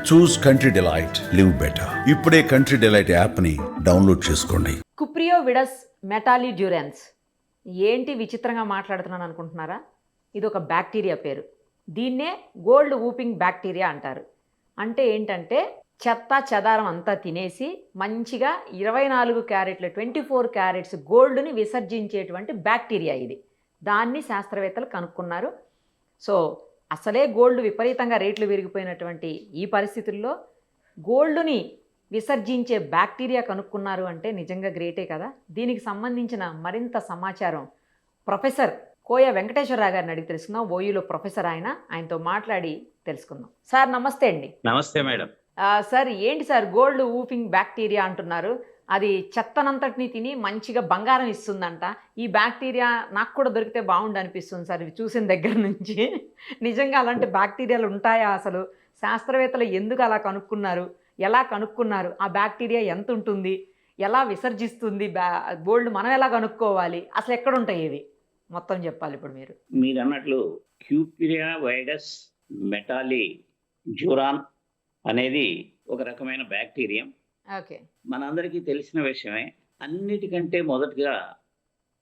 చూస్ country delight, live better. ఇప్పుడే country delight యాప్ని download చేసుకోండి. కుప్రియో విడస్ మెటాలి డ్యూరెన్స్. ఏంటి విచిత్రంగా మాట్లాడుతున్నాను అనుకుంటున్నారా? ఇది ఒక బ్యాక్టీరియా పేరు. దీన్నే గోల్డ్ ఊపింగ్ బ్యాక్టీరియా అంటారు. అంటే ఏంటంటే చెత్త చెదారం అంతా తినేసి మంచిగా 24 క్యారెట్ల 24 క్యారెట్స్ గోల్డ్ని విసర్జించేటువంటి బ్యాక్టీరియా ఇది. దాన్ని శాస్త్రవేత్తలు కనుక్కున్నారు. సో అసలే గోల్డ్ విపరీతంగా రేట్లు పెరిగిపోయినటువంటి ఈ పరిస్థితుల్లో గోల్డ్ని విసర్జించే బ్యాక్టీరియా కనుక్కున్నారు అంటే నిజంగా గ్రేటే కదా. దీనికి సంబంధించిన మరింత సమాచారం ప్రొఫెసర్ కోయ వెంకటేశ్వరరావు గారిని అడిగి తెలుసుకుందాం. ఓయూలో ప్రొఫెసర్ ఆయనతో మాట్లాడి తెలుసుకుందాం. సార్ నమస్తే అండి. నమస్తే మేడం. సార్ ఏంటి సార్ గోల్డ్ ఊపింగ్ బ్యాక్టీరియా అంటున్నారు? అది చెత్తనంతటిని తిని మంచిగా బంగారం ఇస్తుందంట. ఈ బ్యాక్టీరియా నాకు కూడా దొరికితే బాగుండు అనిపిస్తుంది సార్ ఇవి చూసిన దగ్గర నుంచి. నిజంగా అలాంటి బ్యాక్టీరియాలు ఉంటాయా? అసలు శాస్త్రవేత్తలు ఎందుకు అలా కనుక్కున్నారు? ఎలా కనుక్కున్నారు? ఆ బ్యాక్టీరియా ఎంత ఉంటుంది? ఎలా విసర్జిస్తుంది గోల్డ్? మనం ఎలా కనుక్కోవాలి? అసలు ఎక్కడ ఉంటాయి ఇవి? మొత్తం చెప్పాలి ఇప్పుడు మీరు అన్నట్లు క్యూప్రియా వైడస్ మెటాలి డ్యూరాన్ అనేది ఒక రకమైన బ్యాక్టీరియం. ఓకే, మనందరికీ తెలిసిన విషయమే. అన్నిటికంటే మొదటగా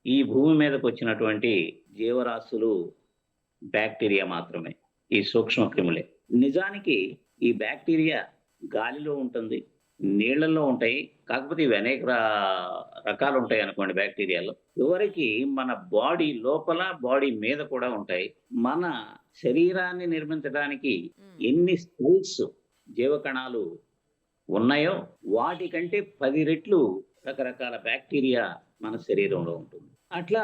ఈ భూమి మీదకి వచ్చినటువంటి జీవరాశులు బ్యాక్టీరియా మాత్రమే, ఈ సూక్ష్మ క్రిములే. నిజానికి ఈ బ్యాక్టీరియా గాలిలో ఉంటుంది, నీళ్లలో ఉంటాయి. కాకపోతే ఇవి అనేక రకాలు ఉంటాయి అనుకోండి బ్యాక్టీరియాలో. చివరికి మన బాడీ లోపల, బాడీ మీద కూడా ఉంటాయి. మన శరీరాన్ని నిర్మించడానికి ఎన్ని సెల్స్, జీవకణాలు ఉన్నాయో వాటికంటే 10 రెట్లు రకరకాల బ్యాక్టీరియా మన శరీరంలో ఉంటుంది. అట్లా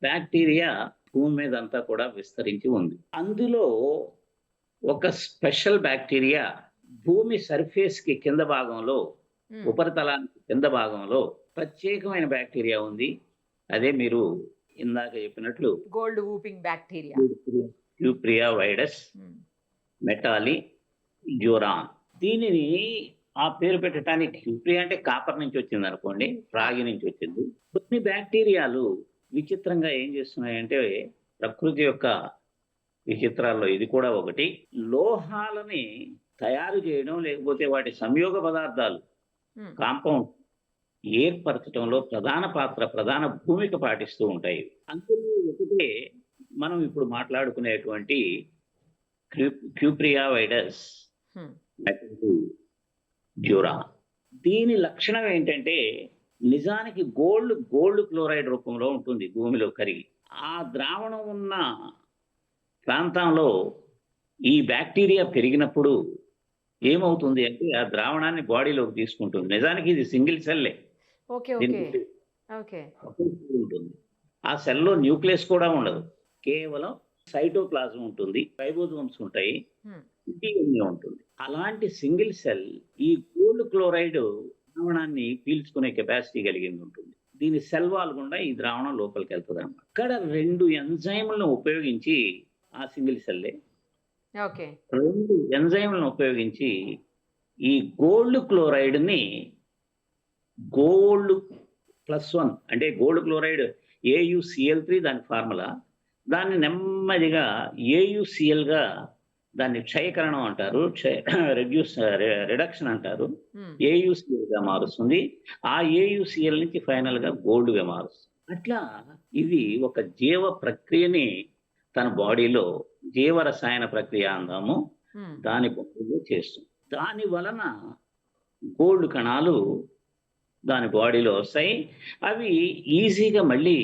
బ్యాక్టీరియా భూమి మీద అంతా కూడా విస్తరించి ఉంది. అందులో ఒక స్పెషల్ బ్యాక్టీరియా భూమి సర్ఫేస్ కి కింద భాగంలో, ఉపరితలానికి కింద భాగంలో ప్రత్యేకమైన బ్యాక్టీరియా ఉంది. అదే మీరు ఇందాక చెప్పినట్లు గోల్డ్ ఊపింగ్ బ్యాక్టీరియా, క్యూప్రియా వైడస్ మెటాలి డ్యూరాన్. దీనిని ఆ పేరు పెట్టడానికి, క్యూప్రియా అంటే కాపర్ నుంచి వచ్చింది అనుకోండి, రాగి నుంచి వచ్చింది. కొన్ని బ్యాక్టీరియాలు విచిత్రంగా ఏం చేస్తున్నాయంటే, ప్రకృతి యొక్క విచిత్రాల్లో ఇది కూడా ఒకటి. లోహాలని తయారు చేయడం, లేకపోతే వాటి సంయోగ పదార్థాలు, కాంపౌండ్ ఏర్పరచడంలో ప్రధాన భూమిక పాటిస్తూ ఉంటాయి. అందులో ఒకటే మనం ఇప్పుడు మాట్లాడుకునేటువంటి క్యూప్రియా వైడస్ డ్యూరాన్. దీని లక్షణం ఏంటంటే, నిజానికి గోల్డ్ క్లోరైడ్ రూపంలో ఉంటుంది భూమిలో కరిగి. ఆ ద్రావణం ఉన్న ప్రాంతంలో ఈ బ్యాక్టీరియా పెరిగినప్పుడు ఏమవుతుంది అంటే, ఆ ద్రావణాన్ని బాడీలోకి తీసుకుంటుంది. నిజానికి ఇది సింగిల్ సెల్లే ఉంటుంది. ఆ సెల్లో న్యూక్లియస్ కూడా ఉండదు, కేవలం సైటోప్లాజం ఉంటుంది, ఫైబోజోమ్స్ ఉంటాయి, డిఎన్ఏ ఉంటుంది. అలాంటి సింగిల్ సెల్ ఈ గోల్డ్ క్లోరైడ్ ద్రావణాన్ని పీల్చుకునే కెపాసిటీ కలిగింది ఉంటుంది. దీని సెల్ వాల్ గుండా ఈ ద్రావణం లోపలికి వెళ్తుంది అన్నమాట. ఇక్కడ 2 ఎంజైమ్లను ఉపయోగించి, ఆ సింగిల్ సెల్లే 2 ఎంజైమ్లను ఉపయోగించి ఈ గోల్డ్ క్లోరైడ్ ని గోల్డ్ +1 అంటే గోల్డ్ క్లోరైడ్ AuCl3 దాని ఫార్ములా. దాన్ని నెమ్మదిగా AuCl గా, దాన్ని క్షయకరణం అంటారు, రిడక్షన్ అంటారు, AuCl గా మారుస్తుంది. ఆ AuCl నుంచి ఫైనల్ గా గోల్డ్ గా మారుస్తుంది. అట్లా ఇది ఒక జీవ ప్రక్రియని తన బాడీలో, జీవ రసాయన ప్రక్రియ అందాము, దాని బాడీలో చేస్తుంది. దాని వలన గోల్డ్ కణాలు దాని బాడీలో వస్తాయి. అవి ఈజీగా మళ్ళీ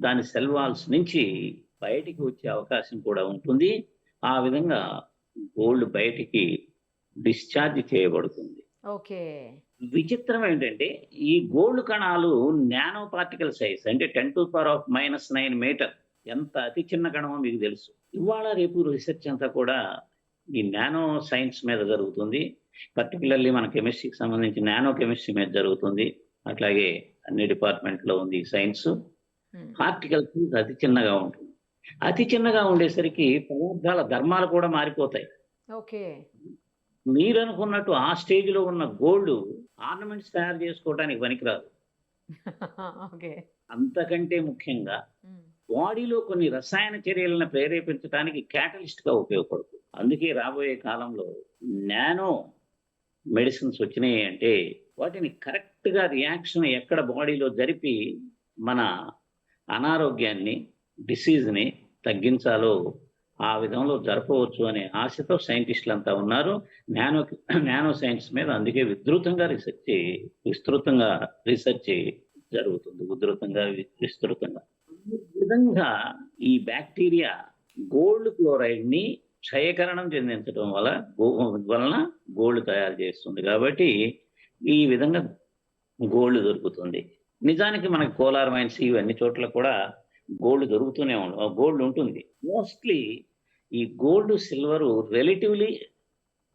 దాని సెల్ వాల్స్ నుంచి బయటికి వచ్చే అవకాశం కూడా ఉంటుంది. ఆ విధంగా గోల్డ్ బయటికి డిశ్చార్జ్ చేయబడుతుంది. విచిత్రం ఏంటంటే, ఈ గోల్డ్ కణాలు నానో పార్టికల్ సైజ్, అంటే 10⁻⁻⁹ మీటర్. ఎంత అతి చిన్న కణమో మీకు తెలుసు. ఇవాళ రేపు రీసెర్చ్ అంతా కూడా ఈ నానో సైన్స్ మీద జరుగుతుంది. పర్టికులర్లీ మన కెమిస్ట్రీకి సంబంధించి నానో కెమిస్ట్రీ మీద జరుగుతుంది. అట్లాగే అన్ని డిపార్ట్మెంట్లో ఉంది సైన్స్. పార్టికల్స్ అతి చిన్నగా ఉంటుంది. అతి చిన్నగా ఉండేసరికి పదార్థాల ధర్మాలు కూడా మారిపోతాయి. మీరు అనుకున్నట్టు ఆ స్టేజ్ లో ఉన్న గోల్డ్ ఆర్నమెంట్స్ తయారు చేసుకోవడానికి పనికిరాదు. అంతకంటే ముఖ్యంగా బాడీలో కొన్ని రసాయన చర్యలను ప్రేరేపించడానికి క్యాటలిస్ట్ గా ఉపయోగపడుతుంది. అందుకే రాబోయే కాలంలో నానో మెడిసిన్స్ వచ్చినాయి అంటే వాటిని కరెక్ట్గా రియాక్షన్ ఎక్కడ బాడీలో జరిపి మన అనారోగ్యాన్ని, డిసీజ్ని తగ్గించాలో ఆ విధంలో జరపవచ్చు అనే ఆశతో సైంటిస్టులు అంతా ఉన్నారు. నానో సైన్స్ మీద అందుకే విస్తృతంగా రీసెర్చ్ జరుగుతుంది, విస్తృతంగా. ఈ విధంగా ఈ బ్యాక్టీరియా గోల్డ్ క్లోరైడ్ ని క్షయకరణం చెందించడం వలన గోల్డ్ తయారు చేస్తుంది. కాబట్టి ఈ విధంగా గోల్డ్ దొరుకుతుంది. నిజానికి మనకి కోలార్ మైన్స్ ఇవన్నీ చోట్ల కూడా గోల్డ్ దొరుకుతూనే గోల్డ్ ఉంటుంది. మోస్ట్లీ ఈ గోల్డ్, సిల్వర్ రిలేటివ్లీ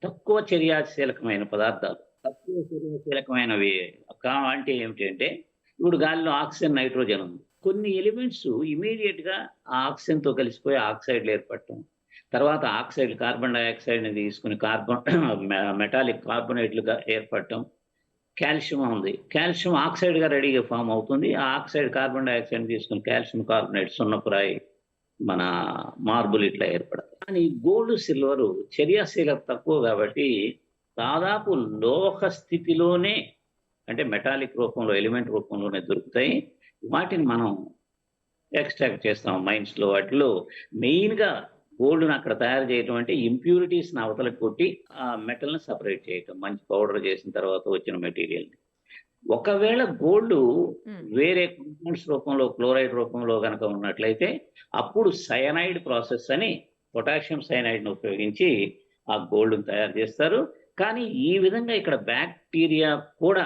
తక్కువ చర్యాశీలకమైన పదార్థాలు. తక్కువ చర్యాశీలకమైనవి అంటే ఏమిటంటే, ఇప్పుడు గాలిలో ఆక్సిజన్, నైట్రోజన్ ఉంది. కొన్ని ఎలిమెంట్స్ ఇమీడియట్ గా ఆ ఆక్సిజన్ తో కలిసిపోయి ఆక్సైడ్లు ఏర్పడటం, తర్వాత ఆక్సైడ్ కార్బన్ డైఆక్సైడ్ ని తీసుకుని మెటాలిక్ కార్బొనేట్లుగా ఏర్పడటం. కాల్షియం ఉంది, కాల్షియం ఆక్సైడ్ గా రెడీగా ఫామ్ అవుతుంది. ఆ ఆక్సైడ్ కార్బన్ డైఆక్సైడ్ తీసుకుని కాల్షియం కార్బొనేట్, సున్నపురాయి, మన మార్బుల్ ఇట్లా ఏర్పడతాయి. కానీ గోల్డ్, సిల్వర్ చర్యాశీలత తక్కువ కాబట్టి దాదాపు లోహ స్థితిలోనే, అంటే మెటాలిక్ రూపంలో, ఎలిమెంట్ రూపంలోనే దొరుకుతాయి. వాటిని మనం ఎక్స్ట్రాక్ట్ చేస్తాం మైన్స్ లో. వాటిలో మెయిన్ గా గోల్డ్ని అక్కడ తయారు చేయటం అంటే ఇంప్యూరిటీస్ని అవతలకు కొట్టి ఆ మెటల్ని సపరేట్ చేయటం, మంచి పౌడర్ చేసిన తర్వాత వచ్చిన మెటీరియల్ని. ఒకవేళ గోల్డ్ వేరే కాంపౌండ్స్ రూపంలో, క్లోరైడ్ రూపంలో కనుక ఉన్నట్లయితే అప్పుడు సయనైడ్ ప్రాసెస్ అని పొటాషియం సయనైడ్ని ఉపయోగించి ఆ గోల్డ్ని తయారు చేస్తారు. కానీ ఈ విధంగా ఇక్కడ బ్యాక్టీరియా కూడా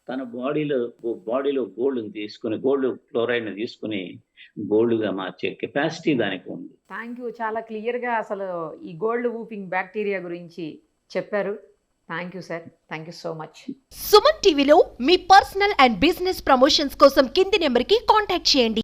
తన బాడీలో గోల్డ్ని తీసుకుని, గోల్డ్ క్లోరైడ్ని తీసుకుని గోల్డ్గా మార్చే కెపాసిటీ దానికి ఉంది. Thank you. చాలా క్లియర్గా అసలు ఈ గోల్డ్ ఊపింగ్ బ్యాక్టీరియా గురించి చెప్పారు. Thank you sir, thank you so much. Suman టీవీలో మీ పర్సనల్ అండ్ బిజినెస్ ప్రమోషన్స్ కోసం కింది నెంబర్కి కాంటాక్ట్ చేయండి.